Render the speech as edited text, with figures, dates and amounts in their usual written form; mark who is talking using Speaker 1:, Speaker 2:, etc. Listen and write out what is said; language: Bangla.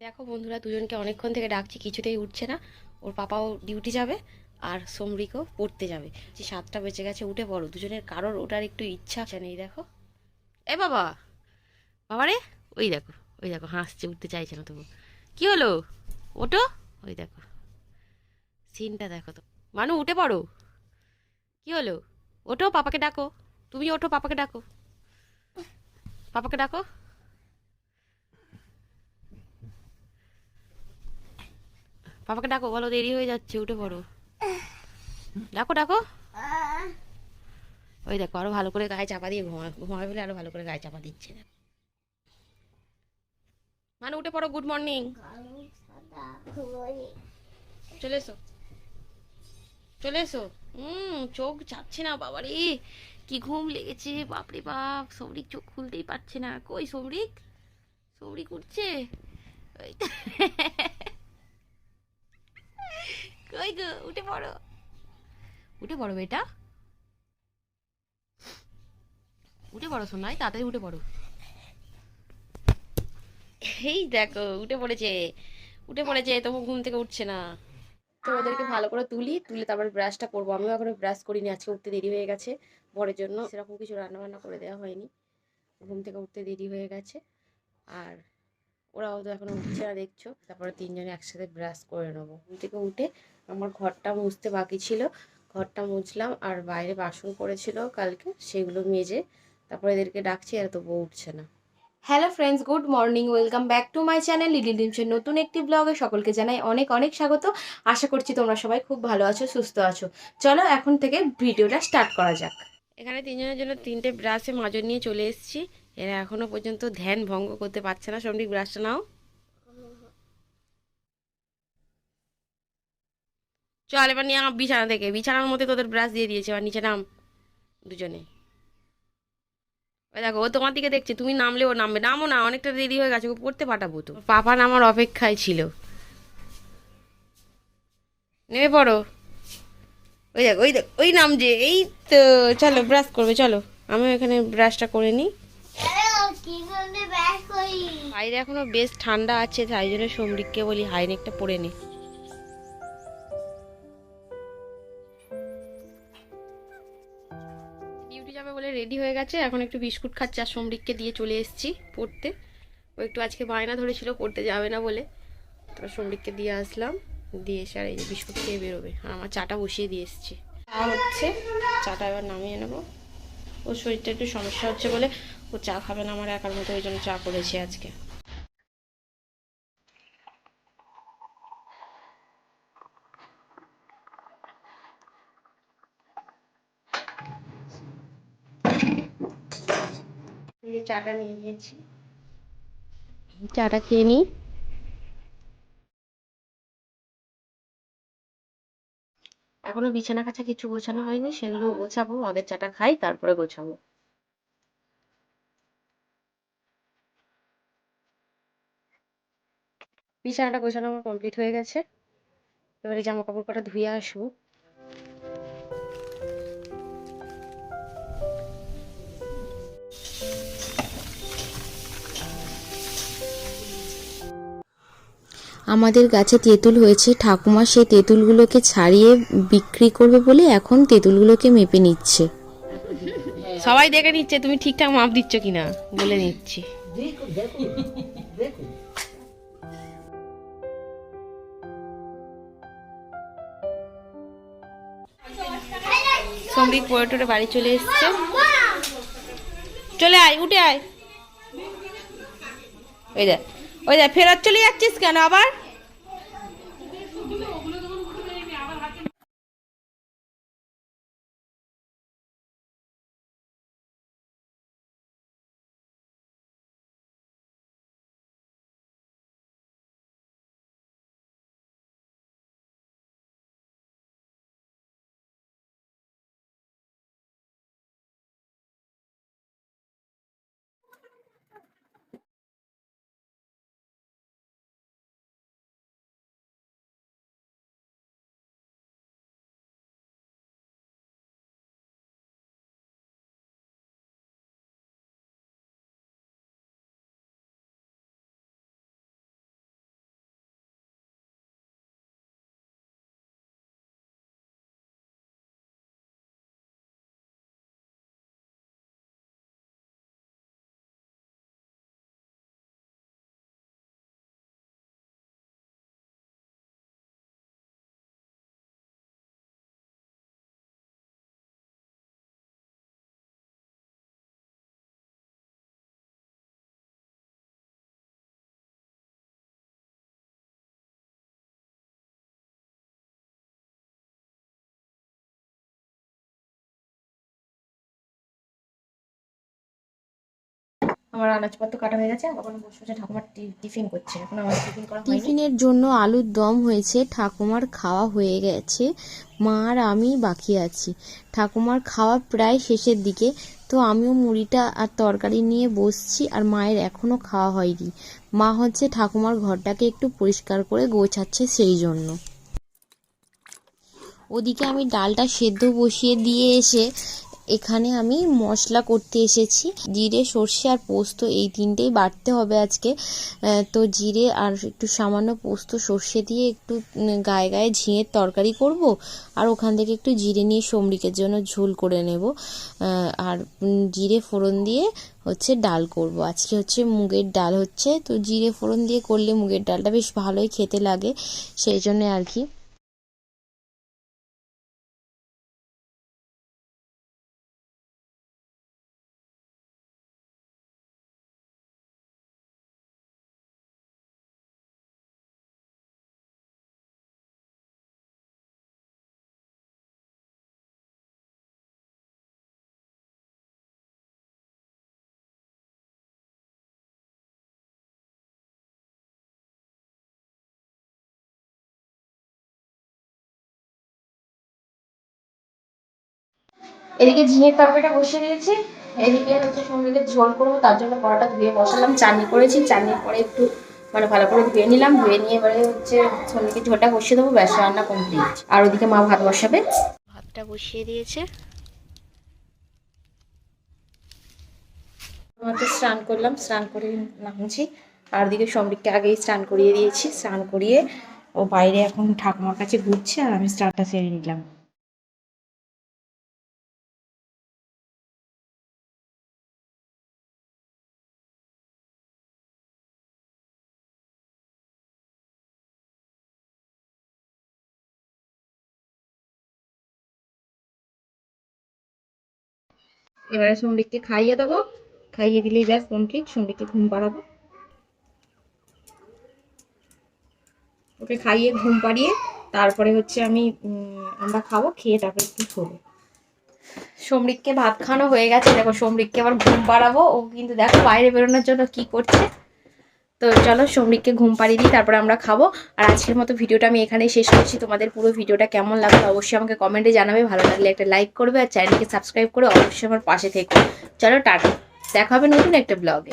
Speaker 1: দেখো বন্ধুরা, দুজনকে অনেকক্ষণ থেকে ডাকছি, কিছুতেই উঠছে না। ওর পাপাও ডিউটি যাবে আর সমরিকও পড়তে যাবে। যে 7টা বেজে গেছে, উঠে পড়ো। দুজনের কারোর ওটার একটু ইচ্ছা নেই। দেখো, এ বাবা, বাবা রে, ওই দেখো, ওই দেখো হাসছে, উঠতে চাইছে না তবু। কি হলো? ওটো, ওই দেখো সিনটা দেখো তো। মানু উঠে পড়ো। কি হলো? ওঠো, পাপাকে ডাকো। তুমি ওঠো, পাপাকে ডাকো, পাপাকে ডাকো। পাপাকে ডাকো, বলো দেরি হয়ে যাচ্ছে, উঠে পড়ো। ডাকো ডাকো। ওই দেখো, আরো ভালো করে গায়ে চাপা দিয়ে ঘুমাবে বলে আরো ভালো করে গায়ে চাপা দিচ্ছে। মানে উঠে পড়ো, গুড মর্নিং। চলে এসো, চলে এসো। চোখ যাচ্ছে না বাবারে, কি ঘুম লেগেছে বাপরে বাপ। সৌরিক চোখ খুলতেই পারছে না। কই সৌরিক? সৌরিক উঠছে? ওই তো। কই গো, উঠে পড়ো, উঠে পড়ো বেটা, উঠে পড়ো সোনাই, তাড়াতাড়ি উঠে পড়ো। এই দেখো উঠে পড়েছে, উঠে পড়েছে, তবু ঘুম থেকে উঠছে না। তো ওদেরকে ভালো করে তুলে তারপর ব্রাশটা করবো। আমিও এখনো ব্রাশ করিনি, আজকে উঠতে দেরি হয়ে গেছে। বরের জন্য সেরকম কিছু রান্না বান্না করে দেওয়া হয়নি, ঘুম থেকে উঠতে দেরি হয়ে গেছে। আর ওরাও তো এখনো উঠছে না দেখছো। তারপরে তিনজনে একসাথে ব্রাশ করে নেবো। ঘুম থেকে উঠে আমার ঘরটা মুছতে বাকি ছিল, ঘরটা মুছলাম। আর বাইরে বাসন পড়েছিল কালকে, সেগুলো মেজে তারপরে এদেরকে ডাকছি, আর তবুও উঠছে না। Hello friends, good morning, welcome back to my channel little ডিমসের নতুন একটি ব্লগে সকলকে জানাই অনেক অনেক স্বাগত। আশা করছি তোমরা সবাই খুব ভালো আছো, সুস্থ আছো। চলো এখন থেকে ভিডিওটা স্টার্ট করা যাক। এখানে তিনজনের জন্য 3টে ব্রাশে মাজন নিয়ে চলে এসেছি। এরা এখনো পর্যন্ত ধ্যান ভঙ্গ করতে পারছে না। সমৃক ব্রাশটা নাও। চল এবার নিয়ে আমার বিছানা থেকে, বিছানার মধ্যে তোদের ব্রাশ দিয়ে দিয়েছে। এবার নিচে নাম দুজনে। ওই দেখো, ও তোমার দিকে দেখছে, তুমি নামলে ও নামবে। নামো না, অনেকটা দেরি হয়ে গেছে, ও পড়তে পাঠাবো তো। পাপা নামার অপেক্ষায় ছিল। নেমে পড়ো। ওই দেখ, ওই দেখ, ওই নাম যে, এই তো। চলো ব্রাশ করবে, চলো। আমিও এখানে ব্রাশটা করে নিই। বাইরে এখনো বেশ ঠান্ডা আছে, তাই জন্য সমরিককে বলি হাইনেকটা পরে নে। ডিউটি যাবে বলে রেডি হয়ে গেছে, এখন একটু বিস্কুট খাচ্ছে। আর সমরিককে দিয়ে চলে এসেছি পড়তে। ও একটু আজকে বায়না ধরেছিল পড়তে যাবে না বলে, তারপর সমরিককে দিয়ে আসলাম। দিয়ে এসে আর এই যে বিস্কুট খেয়ে বেরোবে। আর আমার চাটা বসিয়ে দিয়ে এসেছি, চা হচ্ছে। চাটা এবার নামিয়ে নেবো। ওর শরীরটা একটু সমস্যা হচ্ছে বলে ও চা খাবে না আমার একার মতো, ওই জন্য চা করেছি আজকে। এই যে চাটা নিয়ে নিয়েছি, চাটা খেয়ে নিই। এখনো বিছানা কাছা কিছু গোছানো হয়নি, সেগুলো গোছাবো। আগের চাটা খাই, তারপরে গোছাবো। বিছানাটা গোছানো আমার কমপ্লিট হয়ে গেছে। এবারে জামা কাপড় কটা ধুয়ে আসবো।
Speaker 2: আমাদের গাছে তেঁতুল হয়েছে, ঠাকুমা সেই তেঁতুলগুলোকে ছাড়িয়ে বিক্রি করবে বলে এখন তেঁতুলগুলোকে মেপে নিচ্ছে।
Speaker 1: সবাই দেখে নিচ্ছে তুমি ঠিকঠাক মাপ দিচ্ছ কিনা, বলে নিচ্ছি। সমৃদ্ধ পড়ে টোরে বাড়ি চলে এসছে। চলে আয়, উঠে আয়। ওই দেখ, ওই দেখ, ফেরত চলে যাচ্ছিস কেন আবার? আমার আনাজপত্র কাটা হয়ে গেছে, এখন বসে বসে ঠাকুমার টিফিন করছে, এখন আমার টিফিন করা হয়নি।
Speaker 2: টিফিনের জন্য আলুর দম হয়েছে, ঠাকুমার খাওয়া হয়ে গেছে, মা আর আমি বাকি আছি। ঠাকুমার খাওয়া প্রায় শেষের দিকে, তো আমিও মুড়িটা আর তরকারি নিয়ে বসছি, আর মায়ের এখনো খাওয়া হয়নি। মা হচ্ছে ঠাকুমার ঘরটাকে একটু পরিষ্কার করে গোছাচ্ছে সেই জন্য। ওদিকে আমি ডালটা সেদ্ধ বসিয়ে দিয়ে এসে এখানে আমি মশলা করতে এসেছি। জিরে, সর্ষে আর পোস্ত এই তিনটেই বাটতে হবে আজকে। তো জিরে আর একটু সামান্য পোস্ত সর্ষে দিয়ে একটু গায়ে গায়ে ঝিঙের তরকারি করব, আর ওখান থেকে একটু জিরে নিয়ে সমরিকের জন্য ঝোল করে নেব। আর জিরে ফোড়ন দিয়ে হচ্ছে ডাল করব। আজকে হচ্ছে মুগের ডাল হচ্ছে, তো জিরে ফোড়ন দিয়ে করলে মুগের ডালটা বেশ ভালোই খেতে লাগে, সেই জন্য আর কি।
Speaker 1: এদিকে ঝিঙের তরকারিটা বসিয়ে দিয়েছি, এদিকে হচ্ছে সন্ধ্যে ঝোল করবো, তার জন্য কড়াটা ধুয়ে বসালাম। চাটনি করেছি, চাটনির পরে একটু মানে ভালো করে ধুয়ে নিলাম, ধুয়ে নিয়ে এবারে হচ্ছে সন্ধ্যে ঝোলটা বসিয়ে দেবো, ব্যাস রান্না কমপ্লিট। আর ওদিকে মা ভাত বসাবে, ভাতটা বসিয়ে দিয়েছে। আমাকে স্নান করলাম, স্নান করে নামছি। আর ওদিকে সমৃদ্ধকে আগেই স্নান করিয়ে দিয়েছি, স্নান করিয়ে ও বাইরে এখন ঠাকুমার কাছে ঘুরছে, আর আমি স্নানটা সেরে নিলাম। এবারে সমৃদ্ধকে খাইয়ে দেবো, খাইয়ে দিলেই ব্যাস কমপ্লিট। সমৃদ্ধকে ঘুম পাড়াবো, ওকে খাইয়ে ঘুম পাড়িয়ে তারপরে হচ্ছে আমরা খাবো, খেয়ে তারপরে একটু শোবো। সমৃদ্ধকে ভাত খাওয়ানো হয়ে গেছে, দেখো সমৃদ্ধকে আবার ঘুম পাড়াবো, ও কিন্তু দেখো বাইরে বেরোনোর জন্য কি করছে। তো চলো সমৃদ্ধকে ঘুম পাড়িয়ে দিই, তারপরে আমরা খাবো। আর আজকের মতো ভিডিওটা আমি এখানেই শেষ করছি। তোমাদের পুরো ভিডিওটা কেমন লাগলো অবশ্যই আমাকে কমেন্টে জানাবে, ভালো লাগলে একটা লাইক করবে, আর চ্যানেলকে সাবস্ক্রাইব করে অবশ্যই আমার পাশে থেকো। চলো টাটা, দেখা হবে নতুন একটা ব্লগে।